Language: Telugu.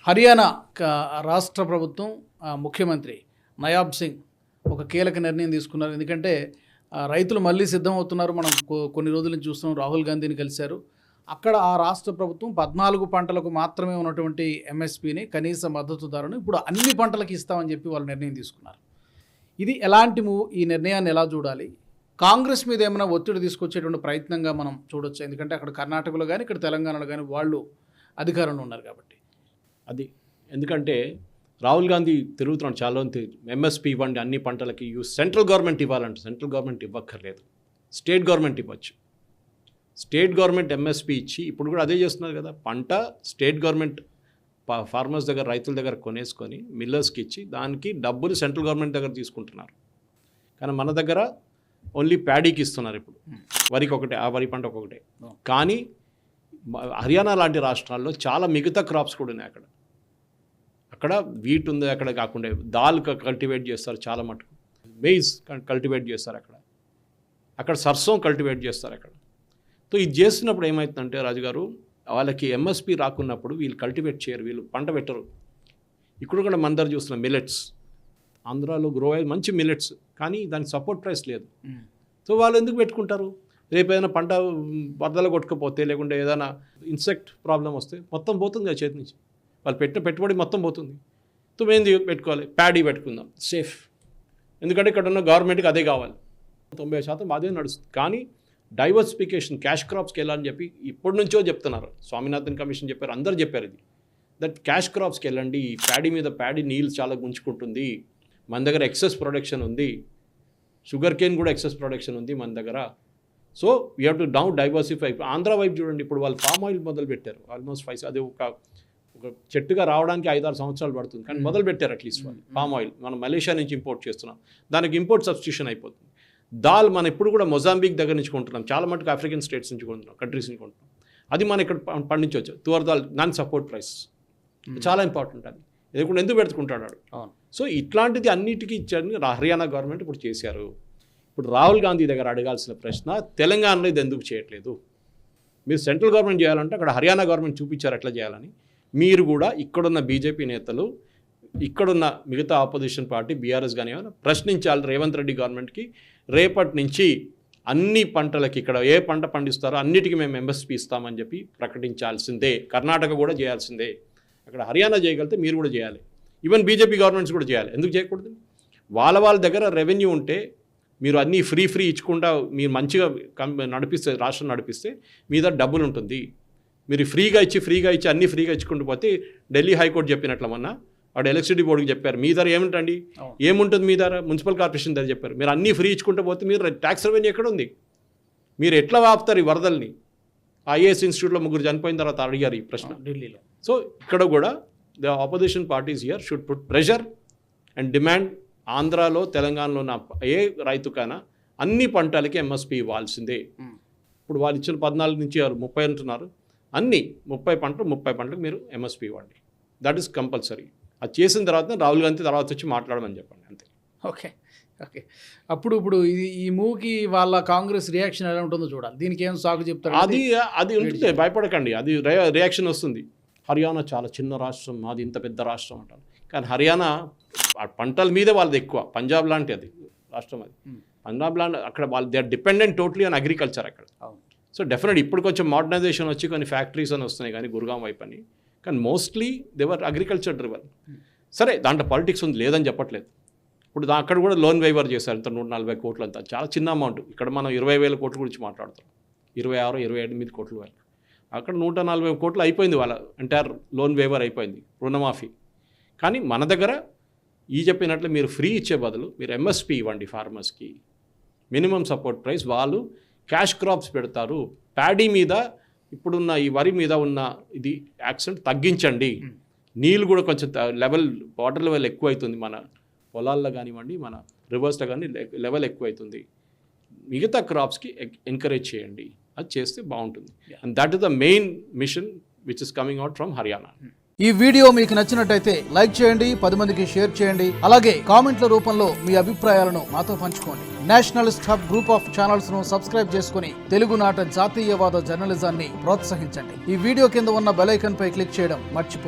హర్యానా రాష్ట్ర ప్రభుత్వం ముఖ్యమంత్రి నయాబ్ సింగ్ ఒక కీలక నిర్ణయం తీసుకున్నారు. ఎందుకంటే రైతులు మళ్ళీ సిద్ధం అవుతున్నారు. మనం కొన్ని రోజుల నుంచి చూస్తున్నాం. రాహుల్ గాంధీని కలిశారు. అక్కడ ఆ రాష్ట్ర ప్రభుత్వం 14 పంటలకు మాత్రమే ఉన్నటువంటి ఎంఎస్పీని, కనీస మద్దతు ధరను ఇప్పుడు అన్ని పంటలకు ఇస్తామని చెప్పి వాళ్ళు నిర్ణయం తీసుకున్నారు. ఇది ఎలాంటి ఈ నిర్ణయాన్ని ఎలా చూడాలి? కాంగ్రెస్ మీద ఏమైనా ఒత్తిడి తీసుకొచ్చేటువంటి ప్రయత్నంగా మనం చూడొచ్చు. ఎందుకంటే అక్కడ కర్ణాటకలో కానీ ఇక్కడ తెలంగాణలో కానీ వాళ్ళు అధికారంలో ఉన్నారు కాబట్టి. అది ఎందుకంటే రాహుల్ గాంధీ తిరుగుతున్నాడు చాలా ఎంఎస్పీ ఇవ్వండి అన్ని పంటలకి, సెంట్రల్ గవర్నమెంట్ ఇవ్వాలంటే సెంట్రల్ గవర్నమెంట్ ఇవ్వక్కర్లేదు, స్టేట్ గవర్నమెంట్ ఇవ్వచ్చు. స్టేట్ గవర్నమెంట్ ఎంఎస్పీ ఇచ్చి ఇప్పుడు కూడా అదే చేస్తున్నారు కదా, పంట స్టేట్ గవర్నమెంట్ ఫార్మర్స్ దగ్గర, రైతుల దగ్గర కొనేసుకొని మిల్లర్స్కి ఇచ్చి దానికి డబ్బులు సెంట్రల్ గవర్నమెంట్ దగ్గర తీసుకుంటున్నారు. కానీ మన దగ్గర ఓన్లీ ప్యాడీకి ఇస్తున్నారు. ఇప్పుడు వరికి ఒకటే, ఆ వరి పంట ఒకటే. కానీ హర్యానా లాంటి రాష్ట్రాల్లో చాలా మిగతా క్రాప్స్ కూడా ఉన్నాయి. అక్కడ వీట్ ఉంది, అక్కడ కాకుండా దాల్ కల్టివేట్ చేస్తారు, చాలా మటుకు మెయిజ్ కల్టివేట్ చేస్తారు, అక్కడ సర్సోం కల్టివేట్ చేస్తారు. సో ఇది చేస్తున్నప్పుడు ఏమవుతుందంటే రాజుగారు, వాళ్ళకి ఎంఎస్పీ రాకున్నప్పుడు వీళ్ళు కల్టివేట్ చేయరు, వీళ్ళు పంట పెట్టరు. ఇక్కడ కూడా మన దగ్గర చూస్తున్నాం మిల్లెట్స్, ఆంధ్రాలో గ్రో అయ్యే మంచి మిల్లెట్స్, కానీ దానికి సపోర్ట్ ప్రైస్ లేదు. సో వాళ్ళు ఎందుకు పెట్టుకుంటారు? రేపు ఏదైనా పంట వరదలు కొట్టుకుపోతే, లేకుంటే ఏదైనా ఇన్సెక్ట్ ప్రాబ్లం వస్తే మొత్తం పోతుంది కదా చేతి నుంచి, వాళ్ళు పెట్టిన పెట్టుబడి మొత్తం పోతుంది. సో మేము పెట్టుకోవాలి, ప్యాడీ పెట్టుకుందాం, సేఫ్. ఎందుకంటే ఇక్కడ ఉన్న గవర్నమెంట్కి అదే కావాలి, 90% అదే నడుస్తుంది. కానీ డైవర్సిఫికేషన్, క్యాష్ క్రాప్స్కి వెళ్ళాలని చెప్పి ఇప్పటి నుంచో చెప్తున్నారు. స్వామినాథన్ కమిషన్ చెప్పారు, అందరు చెప్పారు ఇది, దట్ క్యాష్ క్రాప్స్కి వెళ్ళండి. ప్యాడీ మీద ప్యాడీ నీళ్ళు చాలా గుంజుకుంటుంది, మన దగ్గర ఎక్సెస్ ప్రొడక్షన్ ఉంది, షుగర్ కేన్ కూడా ఎక్సెస్ ప్రొడక్షన్ ఉంది మన దగ్గర. So we have to diversify. Andhra వైపు చూడండి, ఇప్పుడు వాళ్ళు పామ్ ఆయిల్ మొదలు పెట్టారు. ఆల్మోస్ట్ 5, అది ఒక చెట్టుగా రావడానికి 5-6 సంవత్సరాలు పడుతుంది, కానీ మొదలు పెట్టారు అట్లీస్ట్ వాళ్ళు. పామ్ ఆయిల్ మనం మలేషియా నుంచి ఇంపోర్ట్ చేస్తున్నాం, దానికి ఇంపోర్ట్ సబ్స్టిట్యూషన్ అయిపోతుంది. దాల్ మనం ఇప్పుడు కూడా మొజాంబిక్ దగ్గర నుంచి కొంటున్నాం, చాలా మటుకు ఆఫ్రికన్ స్టేట్స్ నుంచి కొంటున్నాం, కంట్రీస్ నుంచి కొంటున్నాం. అది మనం ఇక్కడ పండించవచ్చు. తువర్ దాల్, దానికి సపోర్ట్ ప్రైస్ చాలా ఇంపార్టెంట్. అది ఎందుకంటే ఎందుకు పెట్టుకుంటాడు. సో ఇట్లాంటిది అన్నిటికీ ఇచ్చారని హర్యానా గవర్నమెంట్ ఇప్పుడు చేశారు. ఇప్పుడు రాహుల్ గాంధీ దగ్గర అడగాల్సిన ప్రశ్న, తెలంగాణలో ఇది ఎందుకు చేయట్లేదు? మీరు సెంట్రల్ గవర్నమెంట్ చేయాలంటే అక్కడ హర్యానా గవర్నమెంట్ చూపించారు ఎట్లా చేయాలని. మీరు కూడా ఇక్కడున్న బీజేపీ నేతలు, ఇక్కడున్న మిగతా ఆపోజిషన్ పార్టీ బీఆర్ఎస్ కానీ ఏమైనా ప్రశ్నించాలి రేవంత్ రెడ్డి గవర్నమెంట్కి. రేపటి నుంచి అన్ని పంటలకి, ఇక్కడ ఏ పంట పండిస్తారో అన్నిటికీ మేము ఎంఎస్పీ ఇస్తామని చెప్పి ప్రకటించాల్సిందే. కర్ణాటక కూడా చేయాల్సిందే. అక్కడ హర్యానా చేయగలిగితే మీరు కూడా చేయాలి. ఈవెన్ బీజేపీ గవర్నమెంట్స్ కూడా చేయాలి. ఎందుకు చేయకూడదు? వాళ్ళ దగ్గర రెవెన్యూ ఉంటే, మీరు అన్నీ ఫ్రీ ఇచ్చుకుంటా మీరు మంచిగా నడిపిస్తే, రాష్ట్రం నడిపిస్తే మీద డబ్బులు ఉంటుంది. మీరు ఫ్రీగా ఇచ్చి అన్నీ ఫ్రీగా ఇచ్చుకుంటూ పోతే, ఢిల్లీ హైకోర్టు చెప్పినట్లు మొన్న వాడు ఎలక్ట్రిసిటీ బోర్డుకి చెప్పారు, మీ ధర ఏమిటండి, ఏముంటుంది మీ ధర, మున్సిపల్ కార్పొరేషన్ ధర చెప్పారు. మీరు అన్నీ ఫ్రీ ఇచ్చుకుంటూ పోతే మీరు ట్యాక్స్ రెవెన్యూ ఎక్కడ ఉంది? మీరు ఎట్లా ఆపుతారు ఈ వరదల్ని? ఐఏఎస్ ఇన్స్టిట్యూట్లో 3 చనిపోయిన తర్వాత అడిగారు ఈ ప్రశ్న ఢిల్లీలో. సో ఇక్కడ కూడా the opposition parties here should put pressure and demand. ఆంధ్రాలో, తెలంగాణలో ఉన్న ఏ రైతుకైనా అన్ని పంటలకి ఎంఎస్పీ ఇవ్వాల్సిందే. ఇప్పుడు వాళ్ళు ఇచ్చిన 14 నుంచి 30 అంటున్నారు. అన్ని 30 పంటలకు మీరు ఎంఎస్పీ ఇవ్వండి. That is compulsory. అది చేసిన తర్వాత రాహుల్ గాంధీ తర్వాత వచ్చి మాట్లాడమని చెప్పండి, అంతే. ఓకే. ఇప్పుడు ఈ మూవ్కి వాళ్ళ కాంగ్రెస్ రియాక్షన్ ఎలా ఉంటుందో చూడాలి. దీనికి ఏం సాగు చెప్తారు? అది ఉంటుంది, భయపడకండి, అది రియాక్షన్ వస్తుంది. హర్యానా చాలా చిన్న రాష్ట్రం, మాది ఇంత పెద్ద రాష్ట్రం అంటారు. కానీ హర్యానా పంటల మీద వాళ్ళది ఎక్కువ. పంజాబ్ లాంటి అది రాష్ట్రం, అది పంజాబ్ లాంటి. అక్కడ వాళ్ళు they are dependent totally on agriculture అక్కడ. సో డెఫినెట్ ఇప్పుడు కొంచెం మోడర్నైజేషన్ వచ్చి కొన్ని ఫ్యాక్టరీస్ అని వస్తున్నాయి, కానీ గురుగాం వైపు అని. కానీ మోస్ట్లీ దేవర్ అగ్రికల్చర్ డ్రివన్. సరే, దాంట్లో పాలిటిక్స్ ఉంది, లేదని చెప్పట్లేదు. ఇప్పుడు అక్కడ కూడా లోన్ వైవర్ చేశారు, ఇంత 140 కోట్లు అంతా, చాలా చిన్న అమౌంట్. ఇక్కడ మనం 20,000 కోట్ల గురించి మాట్లాడుతాం, 26-28 కోట్ల వరకు. అక్కడ 140 కోట్లు అయిపోయింది, వాళ్ళ ఎంటైర్ లోన్ వేవర్ అయిపోయింది, రుణమాఫీ. కానీ మన దగ్గర ఈ చెప్పినట్లు మీరు ఫ్రీ ఇచ్చే బదులు మీరు ఎంఎస్పీ ఇవ్వండి ఫార్మర్స్కి, మినిమం సపోర్ట్ ప్రైస్. వాళ్ళు క్యాష్ క్రాప్స్ పెడతారు. ప్యాడీ మీద, ఇప్పుడున్న ఈ వరి మీద ఉన్న ఇది యాక్సిడెంట్ తగ్గించండి. నీళ్ళు కూడా కొంచెం వాటర్ లెవెల్ ఎక్కువ అవుతుంది మన పొలాల్లో కానివ్వండి, మన రివర్స్లో కానీ లెవెల్ ఎక్కువ అవుతుంది. మిగతా క్రాప్స్కి ఎంకరేజ్ చేయండి, అది చేస్తే బాగుంటుంది. And that is the main mission which is coming out from Haryana. ఈ వీడియో మీకు నచ్చినట్టయితే లైక్ చేయండి, 10 మందికి షేర్ చేయండి. అలాగే కామెంట్ల రూపంలో మీ అభిప్రాయాలను మాతో పంచుకోండి. Nationalist hub group of channels ను సబ్స్క్రైబ్ చేసుకుని తెలుగునాట జాతీయవాద జర్నలిజాన్ని ప్రోత్సహించండి. ఈ వీడియో కింద ఉన్న బెల్ ఐకాన్ పై క్లిక్ చేయడం మర్చిపోవద్దు.